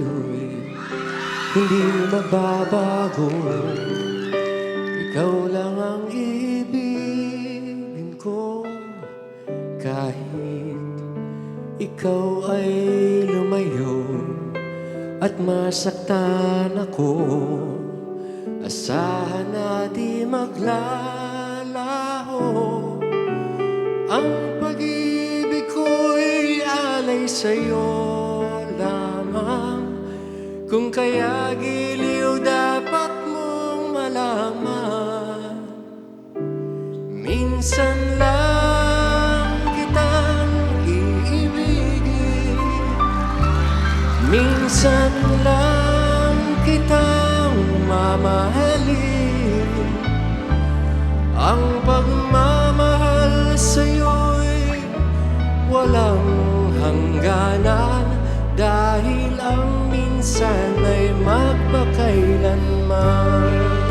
sa'yo'y hindi magbabago. Ikaw lang ang ibigin ko, kahit ikaw ay lumayo at masaktan ako. Asahan na di maglalaho, ang pag-ibig ko'y alay sa'yo lamang. Kung kaya giliw dapat mong malaman, minsan lang kitang iibigin, minsan lang kitang mamahalin. Ang pagmamahal sa'yo'y walang hangganan, dahil ang minsan ay magpakailanman.